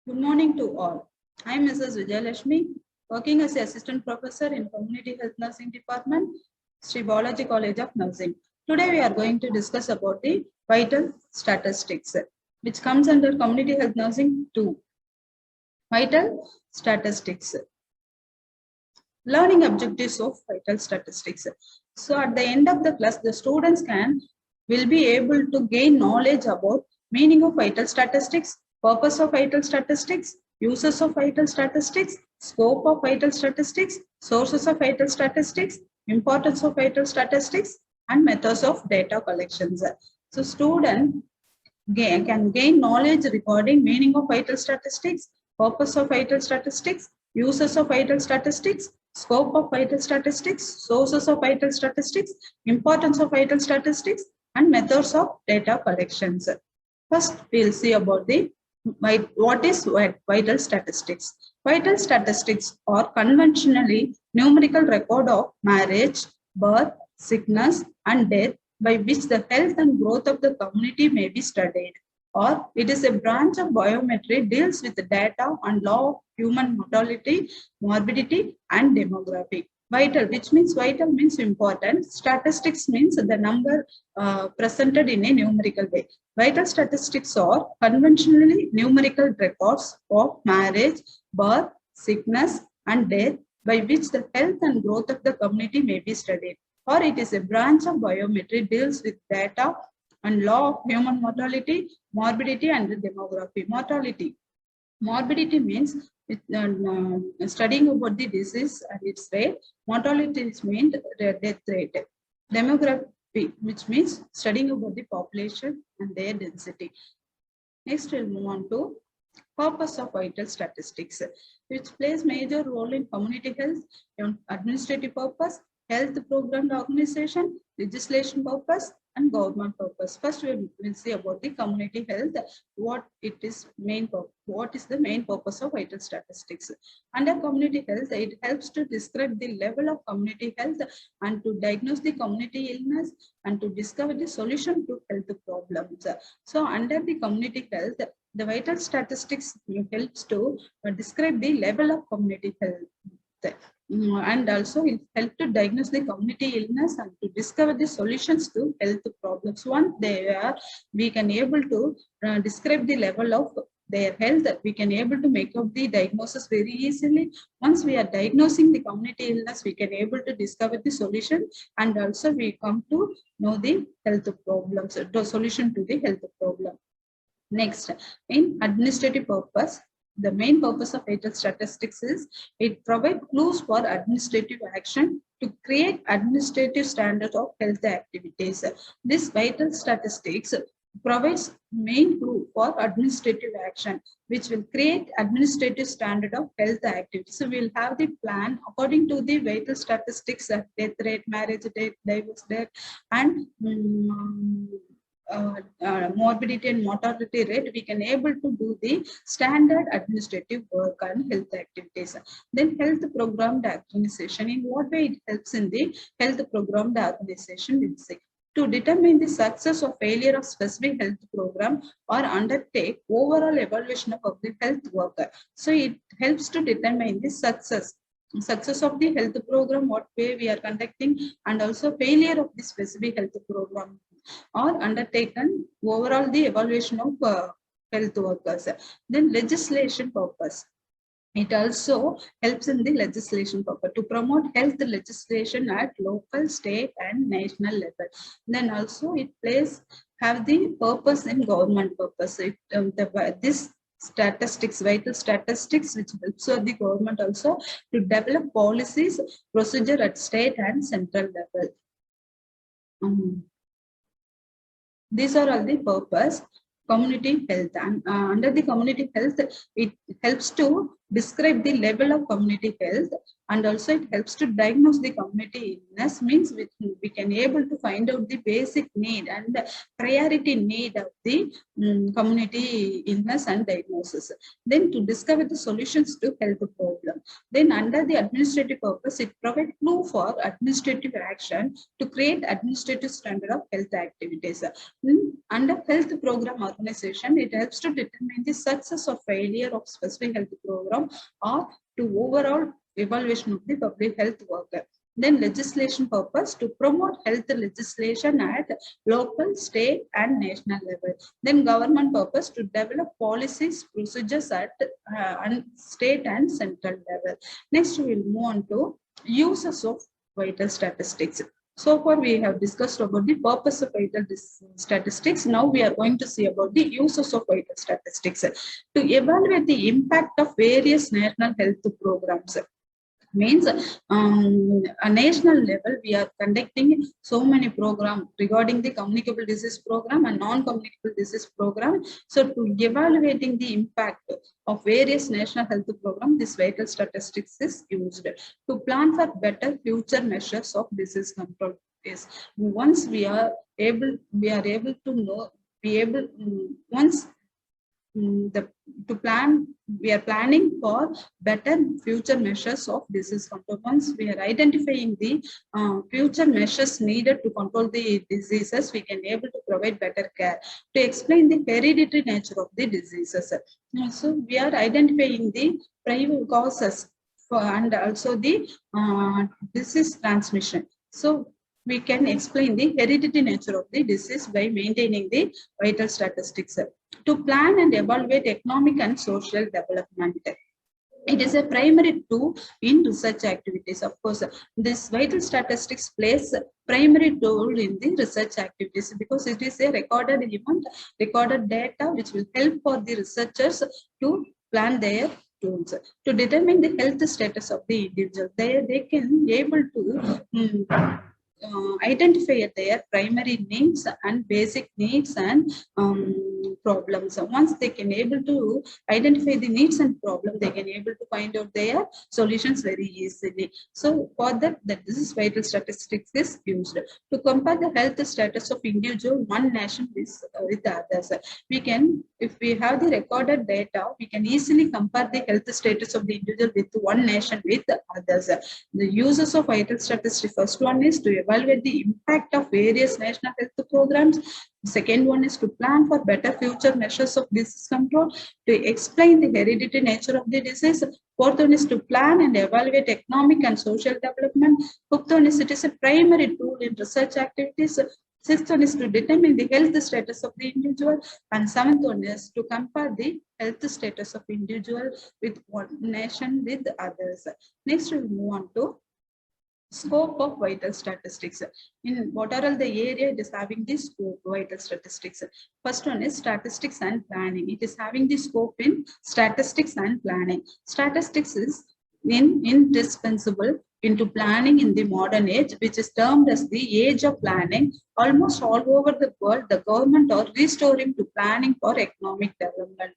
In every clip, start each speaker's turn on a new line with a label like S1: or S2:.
S1: Good morning to all. I am Mrs. Vijayalakshmi, working as Assistant Professor in Community Health Nursing Department, Sri Balaji College of Nursing. Today we are going to discuss about the vital statistics, which comes under Community Health Nursing 2. Vital statistics. Learning objectives of vital statistics. So at the end of the class, the students will be able to gain knowledge about meaning of vital statistics, purpose of vital statistics, uses of vital statistics, scope of vital statistics, sources of vital statistics, importance of vital statistics, and methods of data collections. So student can gain knowledge regarding meaning of vital statistics, purpose of vital statistics, uses of vital statistics, scope of vital statistics, sources of vital statistics, importance of vital statistics, and methods of data collections. First, we'll see about what is vital statistics. Vital statistics are conventionally numerical record of marriage, birth, sickness, and death by which the health and growth of the community may be studied. Or it is a branch of biometry deals with the data and law of human mortality, morbidity, and demography. Vital, which means vital means important. Statistics means the number presented in a numerical way. Vital statistics are conventionally numerical records of marriage, birth, sickness, and death by which the health and growth of the community may be studied. Or it is a branch of biometry deals with data and law of human mortality, morbidity, and demography. Morbidity means studying about the disease and its rate. Mortality means death rate. Demography, which means studying about the population and their density. Next, we'll move on to purpose of vital statistics, which plays major role in community health, administrative purpose, health program organization, legislation purpose, and government purpose. First, we'll see about the community health. What is the main purpose of vital statistics? Under community health, it helps to describe the level of community health and to diagnose the community illness and to discover the solution to health problems. So, under the community health, the vital statistics helps to describe the level of community health. And also it helps to diagnose the community illness and to discover the solutions to health problems. Once we can able to describe the level of their health, we can able to make up the diagnosis very easily. Once we are diagnosing the community illness, we can able to discover the solution, and also we come to know the health problems, the solution to the health problem. Next, in administrative purpose, the main purpose of vital statistics is it provides clues for administrative action to create administrative standards of health activities. This vital statistics provides main clue for administrative action, which will create administrative standard of health activities. So we'll have the plan according to the vital statistics, death rate, marriage rate, divorce rate, and morbidity and mortality rate. We can able to do the standard administrative work and health activities. Then health programmed organization. In what way it helps in the health programmed organization? We'll see. To determine the success or failure of specific health program or undertake overall evaluation of the health worker. So it helps to determine the success of the health program, what way we are conducting, and also failure of the specific health program or undertaken overall the evaluation of health workers. Then legislation purpose. It also helps in the legislation purpose to promote health legislation at local, state, and national level. Then also it have the purpose in government purpose. This statistics, vital statistics, which helps the government also to develop policies, procedure at state and central level. These are all the purpose. Community health, and under the community health, it helps to describe the level of community health, and also it helps to diagnose the community illness, means we can able to find out the basic need and the priority need of the community illness and diagnosis. Then to discover the solutions to health problem. Then under the administrative purpose, it provides clue for administrative action to create administrative standard of health activities. Under health program organization, it helps to determine the success or failure of specific health program or to overall evaluation of the public health worker. Then legislation purpose to promote health legislation at local, state and national level. Then government purpose to develop policies, procedures at state and central level. Next, we will move on to uses of vital statistics. So far, we have discussed about the purpose of vital statistics. Now, we are going to see about the uses of vital statistics to evaluate the impact of various national health programs. Means a national level, we are conducting so many programs regarding the communicable disease program and non-communicable disease program. So to evaluating the impact of various national health programs, this vital statistics is used to plan for better future measures of disease control. Is once we are able to know, once we are planning for better future measures of disease control. Once we are identifying the future measures needed to control the diseases, we can able to provide better care. To explain the hereditary nature of the diseases, so we are identifying the primary causes and also the disease transmission. So we can explain the hereditary nature of the disease by maintaining the vital statistics. To plan and evaluate economic and social development. It is a primary tool in research activities. Of course, this vital statistics plays a primary role in the research activities because it is a recorded event, recorded data, which will help for the researchers to plan their tools. To determine the health status of the individual, they can be able to identify their primary needs and basic needs and problems. Once they can able to identify the needs and problem, they can able to find out their solutions very easily. So for that this is vital statistics is used to compare the health status of individual one nation with others. We can, if we have the recorded data, we can easily compare the health status of the individual with one nation with others. The uses of vital statistics, first one is to evaluate the impact of various national health programs. Second one is to plan for better future measures of disease control, to explain the hereditary nature of the disease. Fourth one is to plan and evaluate economic and social development. Fifth one is it is a primary tool in research activities. Sixth one is to determine the health status of the individual. And seventh one is to compare the health status of individual with one nation with others. Next, we will move on to scope of vital statistics. In what are all the area it is having the scope vital statistics. First one is statistics and planning. It is having the scope in statistics and planning. Statistics is indispensable into planning in the modern age, which is termed as the age of planning. Almost all over the world, the government are restoring to planning for economic development,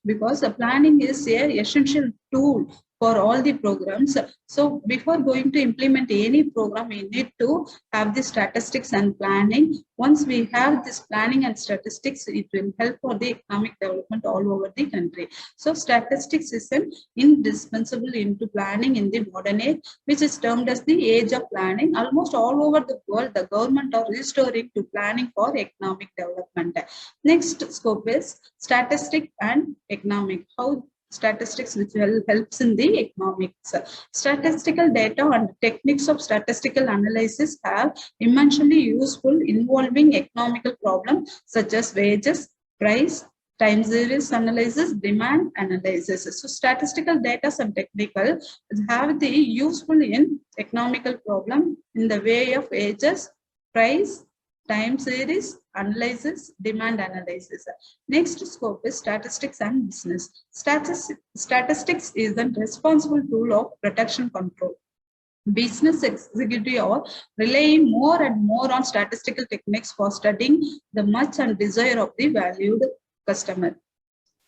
S1: because the planning is an essential tool for all the programs. So before going to implement any program, we need to have the statistics and planning. Once we have this planning and statistics, it will help for the economic development all over the country. So statistics is an indispensable into planning in the modern age, which is termed as the age of planning. Almost all over the world, the government are restoring to planning for economic development. Next scope is statistic and economic. How statistics which helps in the economics. Statistical data and techniques of statistical analysis are immensely useful involving economical problems such as wages, price, time series analysis, demand analysis. So statistical data and technical have the useful in economical problem in the way of wages, price, time series analysis, demand analysis. Next scope is statistics and business. Statistics is a responsible tool of production control. Business executive are relying more and more on statistical techniques for studying the much and desire of the valued customer.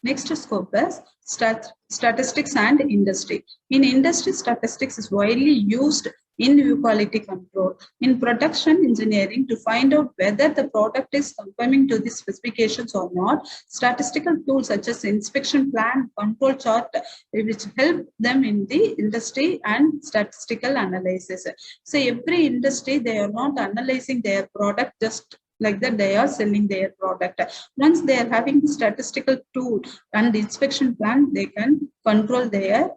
S1: Next scope is statistics and industry. In industry, statistics is widely used in quality control, in production engineering to find out whether the product is conforming to the specifications or not. Statistical tools such as inspection plan, control chart, which help them in the industry and statistical analysis. So every industry, they are not analyzing their product just like that, they are selling their product. Once they are having the statistical tool and the inspection plan, they can control their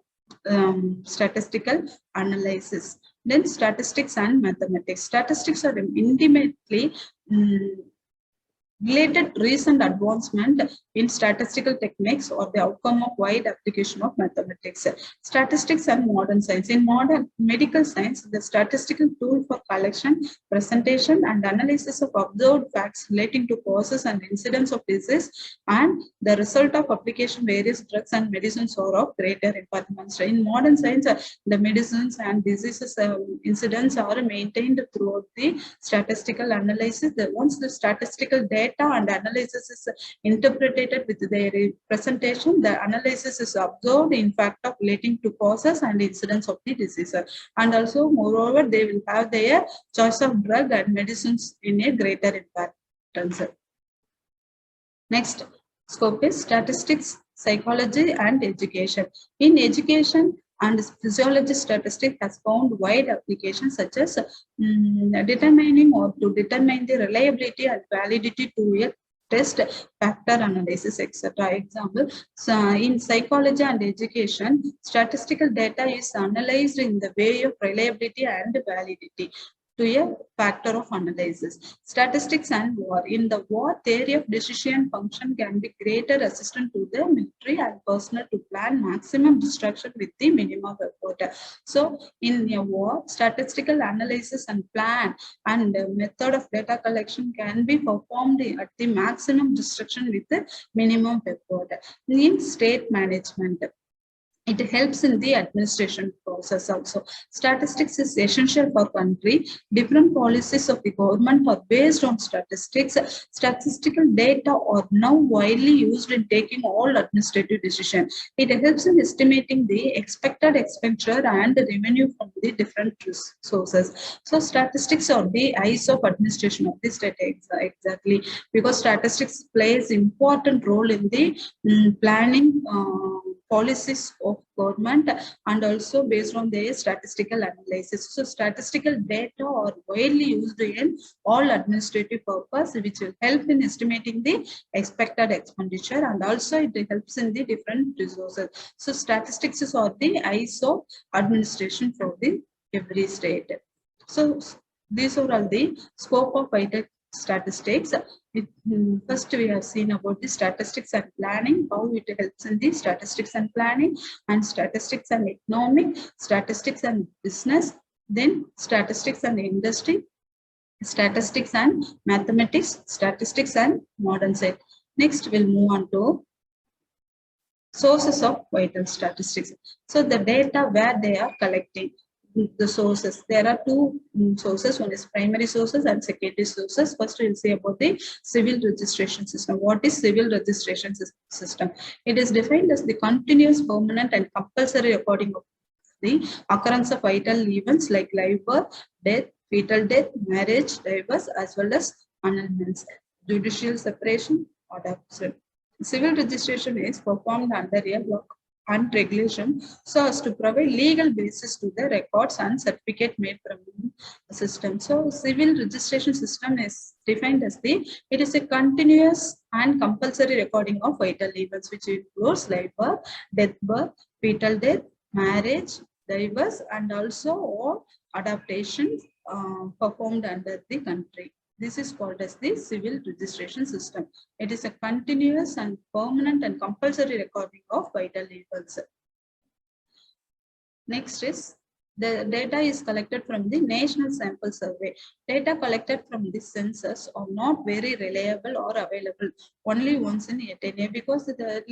S1: statistical analysis. Then statistics and mathematics. Statistics are intimately related recent advancement in statistical techniques or the outcome of wide application of mathematics. Statistics and modern science. In modern medical science, the statistical tool for collection, presentation, and analysis of observed facts relating to causes and incidence of disease and the result of application various drugs and medicines are of greater importance. In modern science, the medicines and diseases incidents are maintained throughout the statistical analysis. Once the statistical data and analysis is interpreted with their presentation, the analysis is observed in fact of relating to causes and incidence of the disease. And also, moreover, they will have their choice of drug and medicines in a greater importance. Next scope is statistics, psychology, and education. In education and physiology, statistics has found wide applications such as determining or to determine the reliability and validity to a test, factor analysis, etc. Example, so in psychology and education, statistical data is analyzed in the way of reliability and validity to a factor of analysis. Statistics and war. In the war, theory of decision function can be greater assistant to the military and personnel to plan maximum destruction with the minimum effort. So, in a war, statistical analysis and plan and method of data collection can be performed at the maximum destruction with the minimum effort. In state management, it helps in the administration process also. Statistics is essential for country. Different policies of the government are based on statistics. Statistical data are now widely used in taking all administrative decisions. It helps in estimating the expected expenditure and the revenue from the different sources. So statistics are the eyes of administration of the state exactly, because statistics plays important role in the planning policies of government and also based on their statistical analysis. So statistical data are widely used in all administrative purpose, which will help in estimating the expected expenditure and also it helps in the different resources. So statistics are the eyes of administration for the every state. So these are all the scope of vital statistics. First, we have seen about the statistics and planning, how it helps in the statistics and planning, and statistics and economic, statistics and business, then statistics and industry, statistics and mathematics, statistics and modern science. Next, we'll move on to sources of vital statistics. So the data where they are collecting. The sources, there are two sources, one is primary sources and secondary sources. First we'll say about the civil registration system. What is civil registration system? It is defined as the continuous, permanent and compulsory recording of the occurrence of vital events like live birth, death, fetal death, marriage, divorce, as well as annulments, judicial separation, or adoption. Civil registration is performed under a law and regulation so as to provide legal basis to the records and certificate made from the system. So civil registration system is defined as it is a continuous and compulsory recording of vital events which includes live birth, death birth, fetal death, marriage, divorce and also all adaptations performed under the country. This is called as the civil registration system. It is a continuous and permanent and compulsory recording of vital events. Next is The data is collected from the National Sample Survey. Data collected from the census are not very reliable or available only once in a 10 year, because the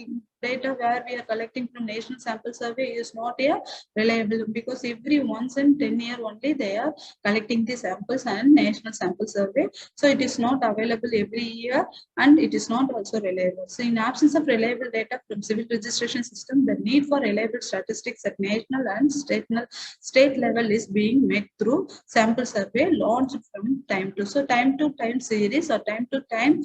S1: data where we are collecting from National Sample Survey is not a reliable, because every once in 10 year only they are collecting the samples and National Sample Survey. So it is not available every year and it is not also reliable. So in absence of reliable data from civil registration system, the need for reliable statistics at national and state level is being met through sample survey launched from time to. So time to time series or time to time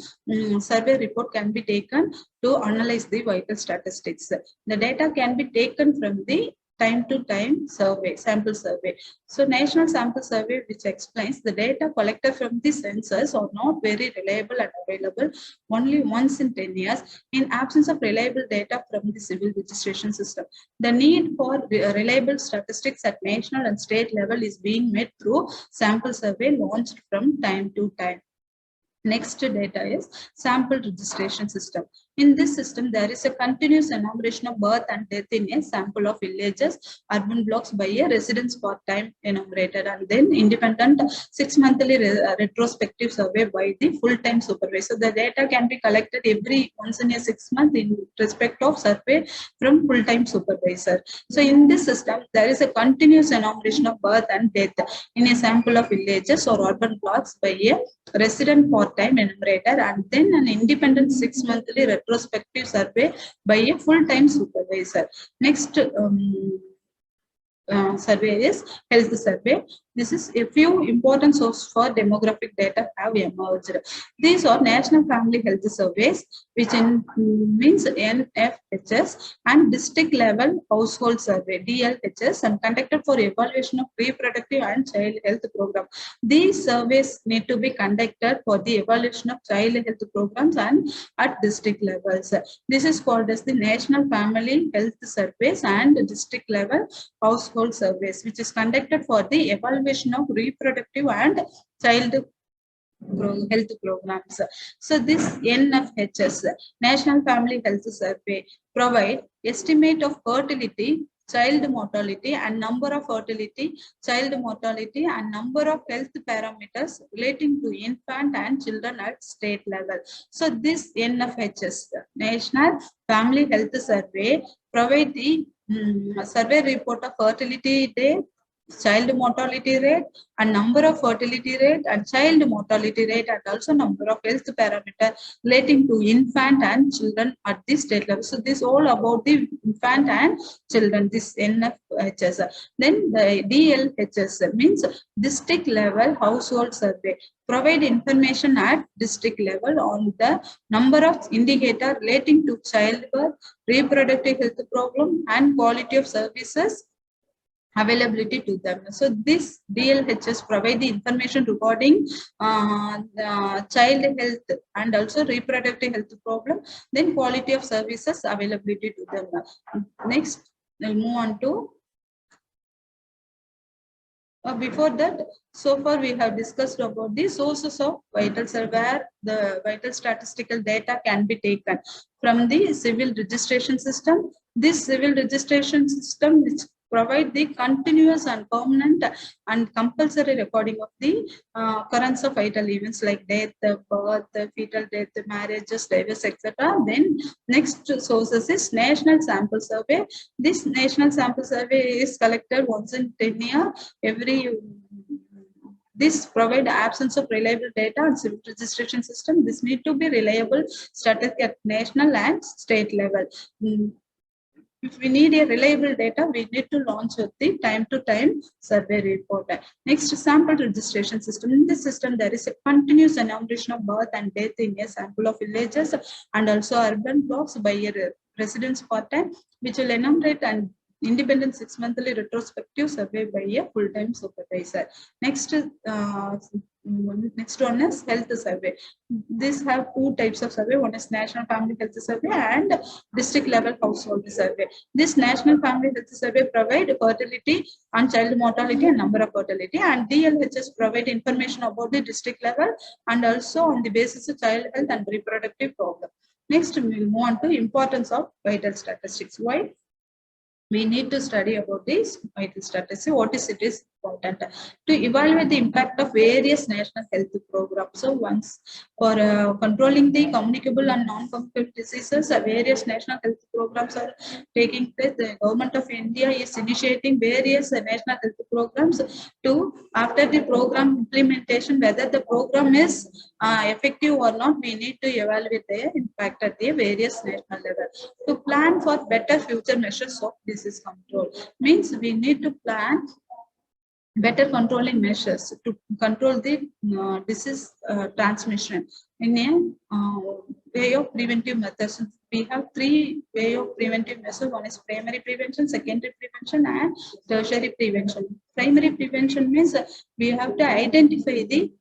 S1: survey report can be taken to analyze the vital statistics. The data can be taken from the time to time survey, sample survey. So national sample survey, which explains the data collected from the census are not very reliable and available only once in 10 years in absence of reliable data from the civil registration system. The need for reliable statistics at national and state level is being met through sample survey launched from time to time. Next data is sample registration system. In this system, there is a continuous enumeration of birth and death in a sample of villages, urban blocks by a residence part-time enumerator, and then independent 6-monthly retrospective survey by the full-time supervisor. The data can be collected every once in a 6 months in respect of survey from full-time supervisor. So in this system, there is a continuous enumeration of birth and death in a sample of villages or urban blocks by a resident part-time enumerator, and then an independent 6-monthly retrospective survey by a full-time supervisor. Next survey is health survey. This is a few important sources for demographic data have emerged. These are National Family Health Surveys, which means NFHS, and district level household survey DLHS, and conducted for evaluation of reproductive and child health program. These surveys need to be conducted for the evaluation of child health programs and at district levels. This is called as the National Family Health Surveys and district level household surveys, which is conducted for the evaluation of reproductive and child health programs. So this NFHS, National Family Health Survey, provide estimate of fertility, child mortality and number of fertility, child mortality and number of health parameters relating to infant and children at state level. So this NFHS, National Family Health Survey, provide the survey report of fertility rate, child mortality rate and number of fertility rate and child mortality rate, and also number of health parameter relating to infant and children at the state level. So this all about the infant and children, this NFHS. Then the DLHS means district level household survey, provide information at district level on the number of indicator relating to childbirth, reproductive health problem and quality of services availability to them. So this DLHS provide the information regarding the child health and also reproductive health problem, then quality of services availability to them. Next, we'll move on to before that, so far we have discussed about the sources of vital survey, where the vital statistical data can be taken from the civil registration system. This civil registration system which provide the continuous and permanent and compulsory recording of the occurrence of vital events like death, birth, fetal death, marriages, divorce, etc. Then next sources is National Sample Survey. This National Sample Survey is collected once in 10 years. This provide absence of reliable data and civil registration system. This need to be reliable statistic at national and state level. If we need a reliable data, we need to launch the time-to-time survey report. Next, sample registration system. In this system, there is a continuous enumeration of birth and death in a sample of villages and also urban blocks by a residence part-time, which will enumerate an independent 6-monthly retrospective survey by a full-time supervisor. Next, next one is health survey. These have two types of survey. One is National Family Health Survey and district level household survey. This National Family Health Survey provide fertility and child mortality and number of fertility, and DLHS provide information about the district level and also on the basis of child health and reproductive problem. Next, we will move on to importance of vital statistics. Why? we need to study about this vital statistics. What is it is important to evaluate the impact of various national health programs. So once for controlling the communicable and non-communicable diseases, various national health programs are taking place. The government of India is initiating various national health programs to, after the program implementation, whether the program is effective or not, we need to evaluate the impact at the various national level. To plan for better future measures of disease control means we need to plan better controlling measures to control the disease transmission in a way of preventive methods. We have three way of preventive measures. One is primary prevention, secondary prevention, and tertiary prevention. Primary prevention means we have to identify the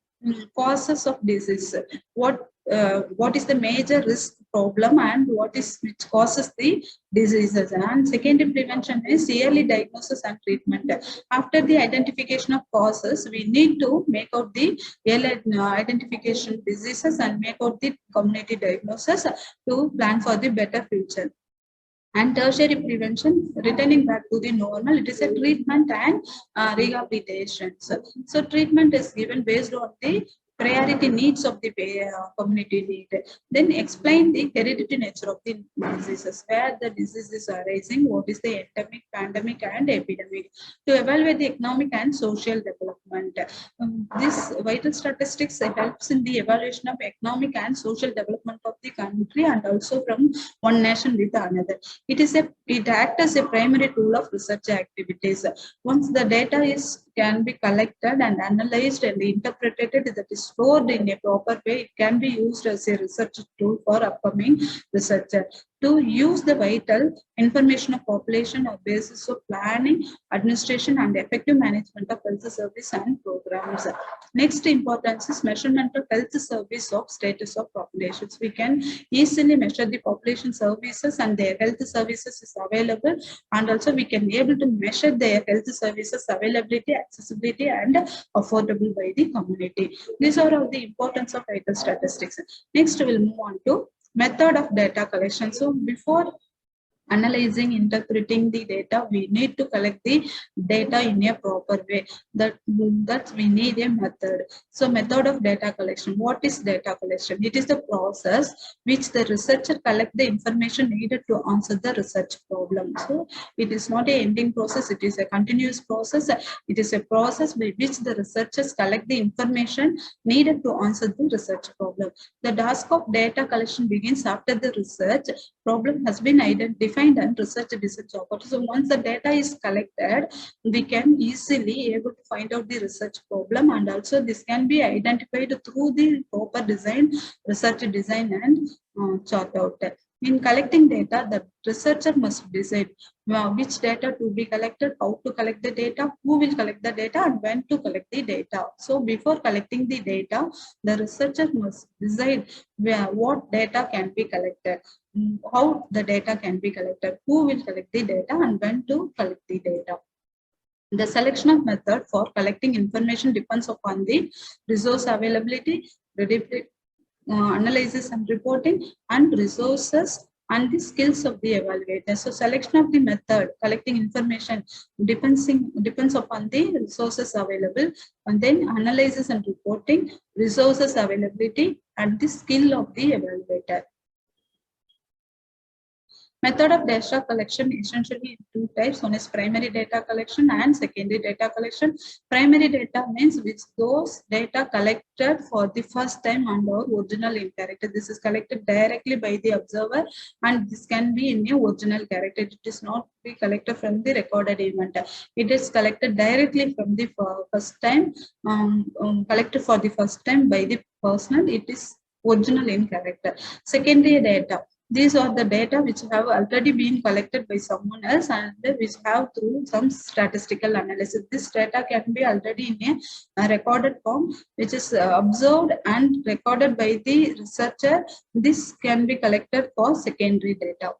S1: causes of disease. What is the major risk problem and what is which causes the diseases. And secondary prevention is early diagnosis and treatment. After the identification of causes, we need to make out the early identification diseases and make out the community diagnosis to plan for the better future. And tertiary prevention, returning back to the normal, it is a treatment and rehabilitation. So treatment is given based on the priority needs of the community need. Then explain the hereditary nature of the diseases, where the disease is arising, what is the endemic, pandemic, and epidemic. To evaluate the economic and social development. This vital statistics helps in the evaluation of economic and social development of the country and also from one nation with another. It acts as a primary tool of research activities. Once the data can be collected and analyzed and interpreted, that is stored in a proper way, it can be used as a research tool for upcoming researcher. To use the vital information of population on basis of planning, administration, and effective management of health service and programs. Next importance is measurement of health service of status of populations. We can easily measure the population services and their health services is available, and also we can be able to measure their health services availability, accessibility, and affordable by the community. These are all the importance of vital statistics. Next, we'll move on to method of data collection. So before analyzing, interpreting the data, we need to collect the data in a proper way. That we need a method. So method of data collection. What is data collection? It is the process which the researcher collect the information needed to answer the research problem. So it is not an ending process, it is a continuous process. It is a process by which the researchers collect the information needed to answer the research problem. The task of data collection begins after the research problem has been identified and research occurs. So once the data is collected, we can easily able to find out the research problem, and also this can be identified through the proper design, research design, and chart out. In collecting data, the researcher must decide which data to be collected, how to collect the data, who will collect the data, and when to collect the data. So before collecting the data, the researcher must decide what data can be collected, how the data can be collected, who will collect the data, and when to collect the data. The selection of method for collecting information depends upon the resource availability, analysis and reporting, and resources and the skills of the evaluator. So selection of the method collecting information depends upon the resources available, and then analysis and reporting, resources availability, and the skill of the evaluator. Method of data collection essentially two types. One is primary data collection and secondary data collection. Primary data means which those data collected for the first time under original in character. This is collected directly by the observer, and this can be in a original character. It is not be collected from the recorded event. It is collected directly from the first time, collected for the first time by the person. It is original in character. Secondary data. These are the data which have already been collected by someone else and which have through some statistical analysis. This data can be already in a recorded form, which is observed and recorded by the researcher. This can be collected for secondary data.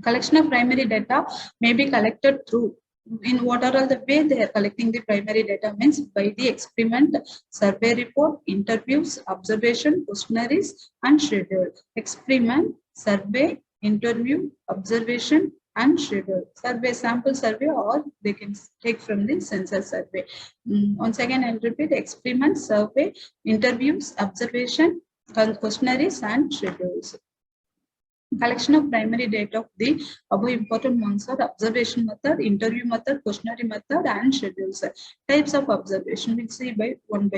S1: Collection of primary data may be collected through in what are all the way they are collecting the primary data means by the experiment, survey report, interviews, observation, questionnaires, and schedule. Experiment, survey, interview, observation, and schedule. Survey, sample survey, or they can take from the census survey. Once again, I'll repeat: experiment, survey, interviews, observation, questionnaires, and schedules. Collection of primary data of the above important ones are observation method, interview method, questionnaire method, and schedules. Types of observation, we'll see by one.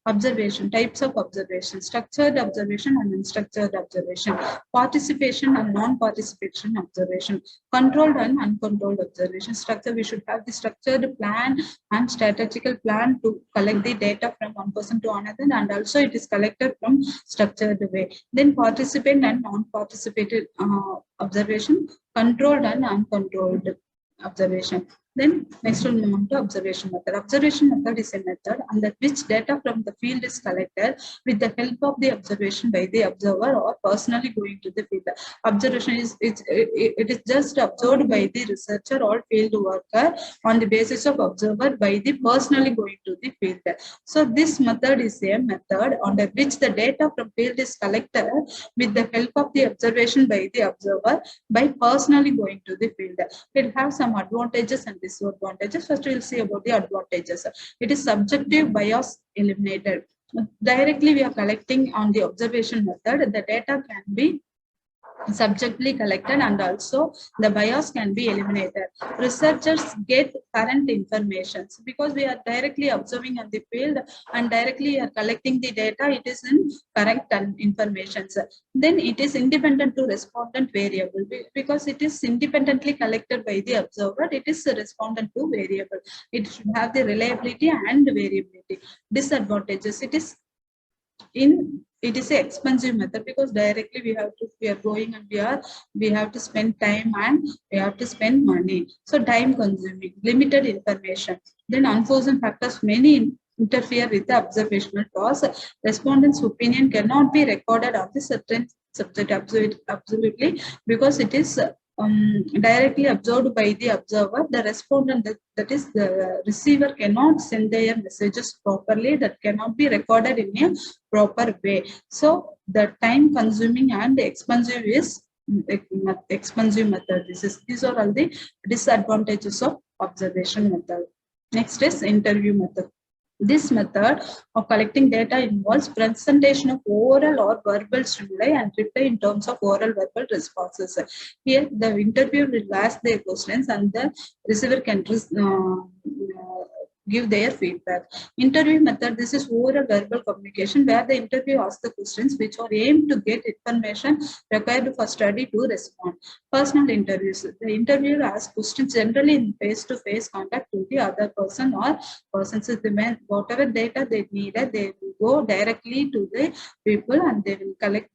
S1: Observation, types of observation: structured observation and unstructured observation, participation and non-participation observation, controlled and uncontrolled observation. Structure, we should have the structured plan and strategical plan to collect the data from one person to another, and also it is collected from structured way. Then participant and non-participated observation, controlled and uncontrolled observation. Then next we'll move on to observation method. Observation method is a method under which data from the field is collected with the help of the observation by the observer or personally going to the field. Observation is it is just observed by the researcher or field worker on the basis of observer by the personally going to the field. So this method is a method under which the data from field is collected with the help of the observation by the observer by personally going to the field. It has some advantages and disadvantages. First, we'll see about the advantages. It is subjective bias eliminated. Directly, we are collecting on the observation method. The data can be subjectively collected and also the bias can be eliminated. Researchers get current information because we are directly observing on the field and directly are collecting the data. It is in correct information. Then it is independent to respondent variable because it is independently collected by the observer. It is respondent to variable. It should have the reliability and variability. Disadvantages: it is an expensive method because directly we are going and we have to spend time and we have to spend money. So time consuming, limited information. Then unforeseen factors, many interfere with the observational task. Respondent's opinion cannot be recorded on the certain subject absolutely because it is directly observed by the observer. The respondent, that is the receiver, cannot send their messages properly. That cannot be recorded in a proper way. So the time consuming and expensive is expensive method. These are all the disadvantages of observation method. Next is interview method. This method of collecting data involves presentation of oral or verbal stimuli and reply in terms of oral verbal responses. Here, the interviewer will ask their questions and the receiver can give their feedback. Interview method, this is oral verbal communication where the interviewer asks the questions which are aimed to get information required for study to respond. Personal interviews, the interviewer asks questions generally in face-to-face contact to the other person or persons. Whatever data they needed, they will go directly to the people and they will collect,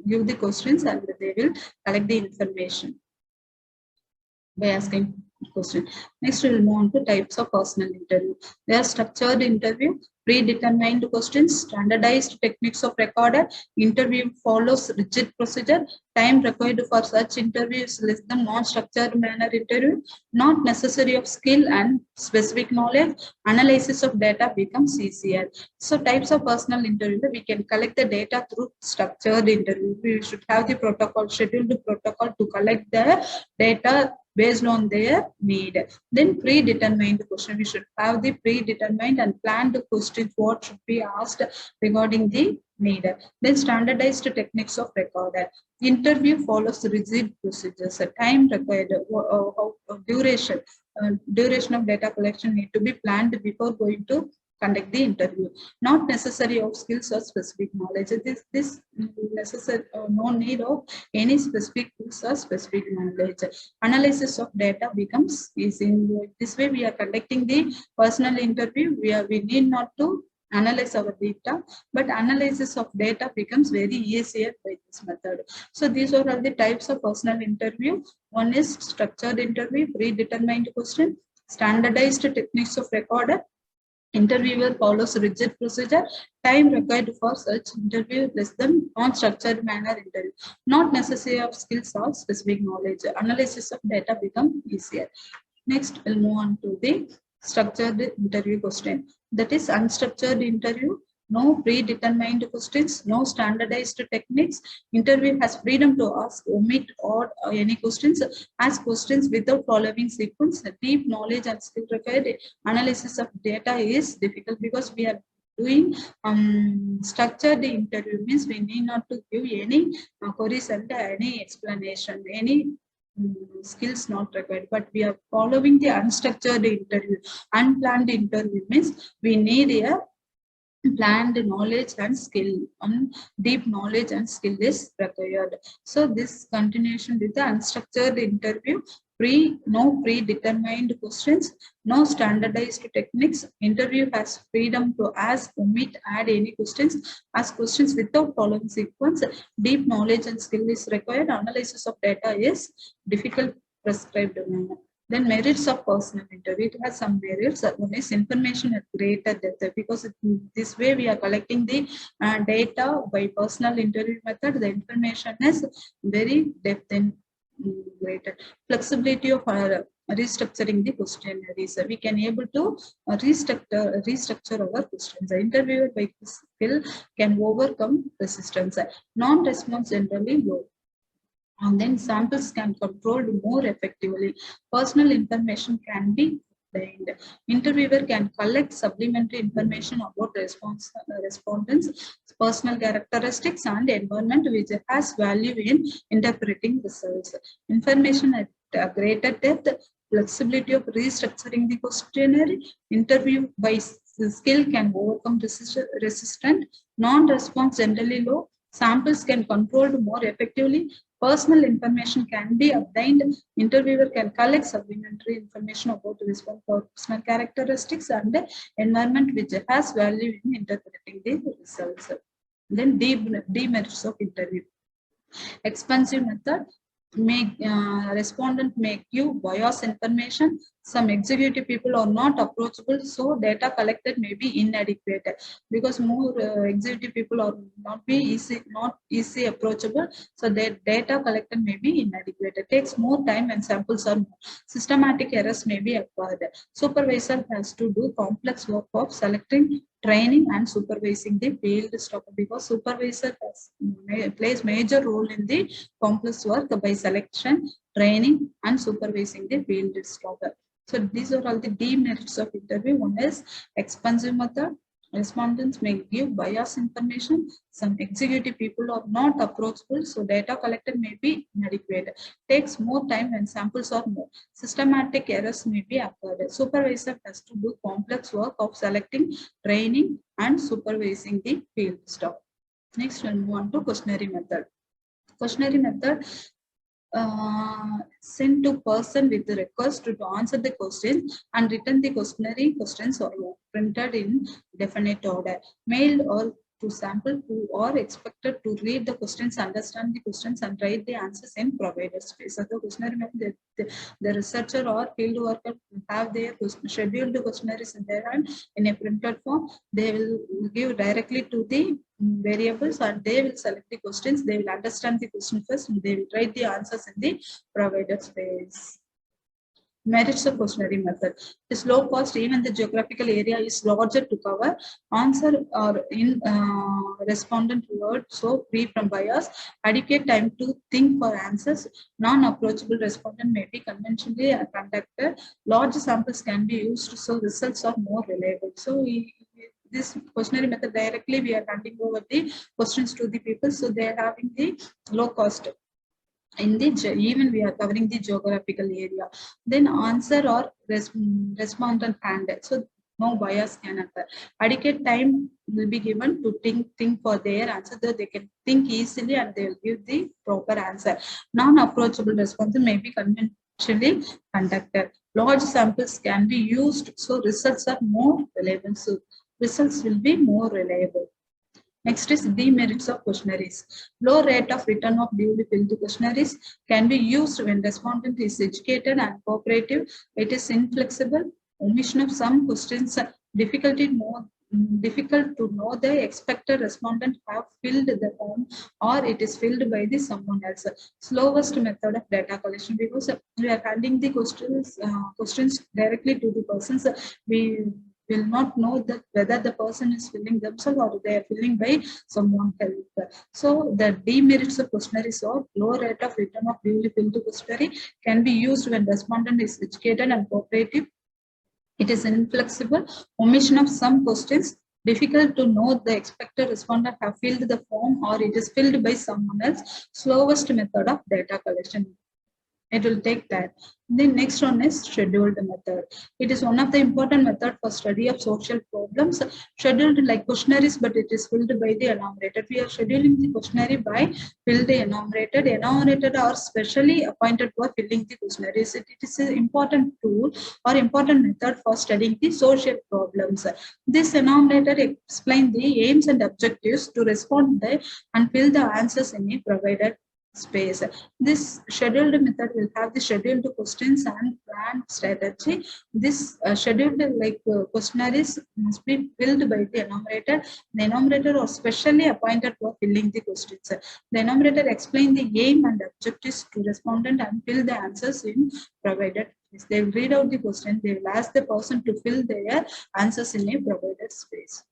S1: give the questions and they will collect the information by asking question. Next, we will move on to types of personal interview. There are structured interview, predetermined questions, standardized techniques of recorder. Interview follows rigid procedure. Time required for such interview is less than non-structured manner interview. Not necessary of skill and specific knowledge. Analysis of data becomes easier. So types of personal interview, we can collect the data through structured interview. We should have the protocol, scheduled protocol to collect the data based on their need. Then predetermined question, we should have the predetermined and planned questions what should be asked regarding the need. Then standardized techniques of recorder. Interview follows rigid procedures. Time required, duration of data collection need to be planned before going to conduct the interview. Not necessary of skills or specific knowledge. This necessary, no need of any specific skills or specific knowledge. Analysis of data becomes easy. This way we are conducting the personal interview. We need not to analyze our data, but analysis of data becomes very easier by this method. So these are all the types of personal interview. One is structured interview, predetermined question, standardized techniques of recorder. Interviewer follows rigid procedure. Time required for such interview less than non-structured manner interview. Not necessary of skills or specific knowledge. Analysis of data become easier. Next, we'll move on to the structured interview question. That is unstructured interview. no predetermined questions, no standardized techniques. Interview has freedom to ask, omit, or any questions. Ask questions without following sequence. Deep knowledge and skill required. Analysis of data is difficult because we are doing structured interview, means we need not to give any queries and any explanation, any skills not required, but we are following the unstructured interview. Unplanned interview means we need a planned knowledge and skill, and deep knowledge and skill is required. So this continuation with the unstructured interview, no predetermined questions, no standardized techniques. Interview has freedom to ask, omit, add any questions, ask questions without following sequence. Deep knowledge and skill is required. Analysis of data is difficult, prescribed manner. Then merits of personal interview. It has some merits. One is information at greater depth, because this way we are collecting the data by personal interview method. The information is very depth and greater. Flexibility of restructuring the questionnaires. We can able to restructure our questions. The interviewer by skill can overcome resistance. Non-response generally low. And then samples can controlled more effectively. Personal information can be obtained. Interviewer can collect supplementary information about respondents, personal characteristics, and environment, which has value in interpreting results. Information at a greater depth, flexibility of restructuring the questionnaire. Interview by skill can overcome resistant. Non-response generally low. Samples can controlled more effectively. Personal information can be obtained. Interviewer can collect supplementary information about personal characteristics and environment, which has value in interpreting the results. Then demerits of interview. Expensive method. Respondent may give bias information. Some executive people are not approachable, so data collected may be inadequate, because more executive people are not easy approachable, so their data collected may be inadequate. It takes more time and samples are more. Systematic errors may be acquired. Supervisor has to do complex work of selecting, training, and supervising the field staff, because supervisor plays major role in the complex work by selection, training, and supervising the field staff. So these are all the demerits of interview. One is expensive method. Respondents may give biased information. Some executive people are not approachable, so data collected may be inadequate. Takes more time when samples are more. Systematic errors may be occurred. Supervisor has to do complex work of selecting, training, and supervising the field staff. Next, we'll move on to questionnaire method. Questionnaire method sent to person with the request to answer the question, and written the questionnaire questions or printed in definite order. Mailed or to sample who are expected to read the questions, understand the questions, and write the answers in provided space. So the questionnaire method, the researcher or field worker have their scheduled questionnaires in their hand in a printed form. They will give directly to the variables, and they will select the questions. They will understand the question first, and they will write the answers in the provided space. Merits of questionnaire method. It is low cost, even the geographical area is larger to cover. Answer or in respondent word, so free from bias. Adequate time to think for answers. Non-approachable respondent may be conventionally conducted. Large samples can be used, so results are more reliable. So this questionnaire method, directly we are handing over the questions to the people, so they are having the low cost. In the even we are covering the geographical area. Then answer or respondent handed, so no bias can occur. Adequate time will be given to think for their answer, so they can think easily and they will give the proper answer. Non-approachable response may be conventionally conducted. Large samples can be used, so results are more reliable. So results will be more reliable. Next is demerits of questionnaires. Low rate of return of duly filled questionnaires can be used when respondent is educated and cooperative. It is inflexible. Omission of some questions, difficult to know the expected respondent have filled the form, or it is filled by the someone else. Slowest method of data collection, because we are handing the questions directly to the persons. We will not know that whether the person is filling themselves or they are filling by someone else. So the demerits of questionnaires or low rate of return of duly filled questionnaire can be used when respondent is educated and cooperative. It is inflexible. Omission of some questions. Difficult to know the expected respondent have filled the form or it is filled by someone else. Slowest method of data collection. It will take time. The next one is scheduled method. It is one of the important method for study of social problems. Scheduled like questionnaires, but it is filled by the enumerated. We are scheduling the questionnaire by fill the enumerated. Enumerated are specially appointed for filling the questionnaires. It is an important tool or important method for studying the social problems. This enumerator explain the aims and objectives to respond and fill the answers in a provided space. This scheduled method will have the scheduled questions and planned strategy. This scheduled questionnaires must be filled by the enumerator. The enumerator are specially appointed for filling the questions. The enumerator explain the aim and objectives to respondent and fill the answers in provided. They will read out the question. They will ask the person to fill their answers in a provided space.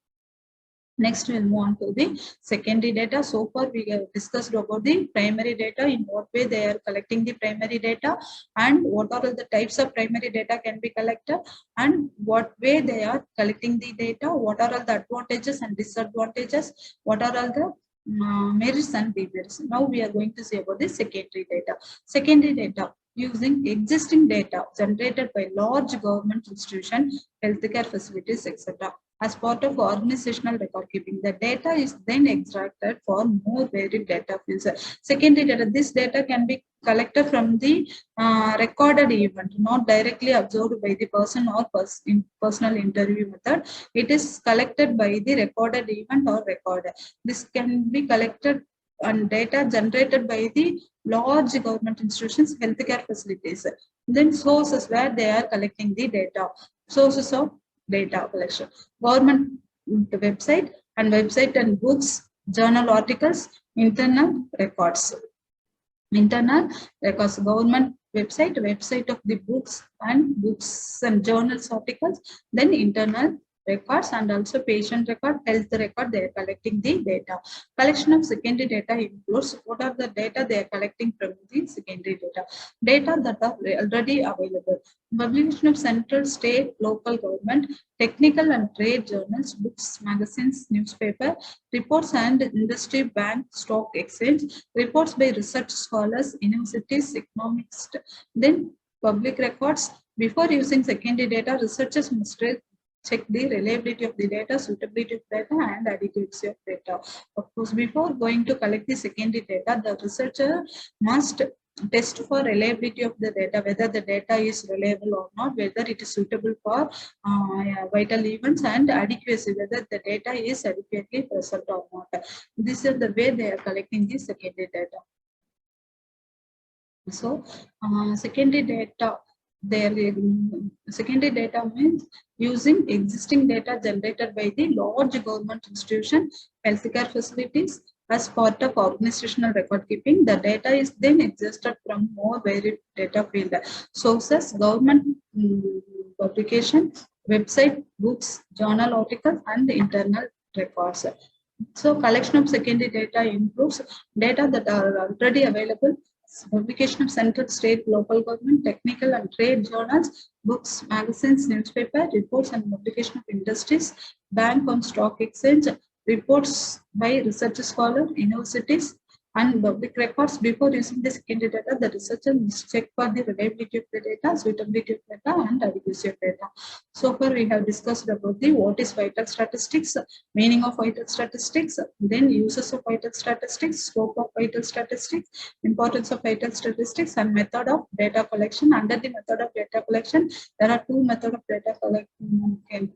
S1: Next, we'll move on to the secondary data. So far, we have discussed about the primary data, in what way they are collecting the primary data, and what are all the types of primary data can be collected, and what way they are collecting the data, what are all the advantages and disadvantages, what are all the merits and demerits. Now, we are going to see about the secondary data. Secondary data using existing data generated by large government institutions, healthcare facilities, etc. As part of organizational record keeping, the data is then extracted for more varied data fields. Secondary data, this data can be collected from the recorded event, not directly observed by the person or personal interview method. It is collected by the recorded event or record. This can be collected on data generated by the large government institutions, healthcare facilities. Then sources where they are collecting the data. Sources of data collection: government website and books, journal articles, internal records. Internal records: government website of the books and journals articles, then internal records and also patient record, health record. They are collecting the data. Collection of secondary data includes what are the data they are collecting from the secondary data. Data that are already available. Publication of central, state, local government, technical and trade journals, books, magazines, newspaper, reports and industry, bank, stock exchange, reports by research scholars, universities, economists. Then public records. Before using secondary data, researchers must check the reliability of the data, suitability of data, and adequacy of data. Of course, before going to collect the secondary data, the researcher must test for reliability of the data, whether the data is reliable or not, whether it is suitable for vital events, and adequacy, whether the data is adequately present or not. This is the way they are collecting the secondary data. So, secondary data. Secondary data means using existing data generated by the large government institution, healthcare facilities as part of organizational record keeping. The data is then extracted from more varied data field. Sources: government publication, website, books, journal articles, and internal records. So collection of secondary data includes data that are already available, publication of central, state, local government, technical and trade journals, books, magazines, newspaper, reports and publication of industries, bank on stock exchange, reports by research scholar, universities, and public records. Before using the secondary data, the researcher must check for the reliability of the data, suitability of data, and adequacy of data. So far, we have discussed about the what is vital statistics, meaning of vital statistics, then uses of vital statistics, scope of vital statistics, importance of vital statistics, and method of data collection. Under the method of data collection, there are two methods of data collection.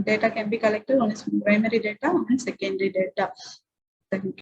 S1: Data can be collected. One is primary data and secondary data. Thank you.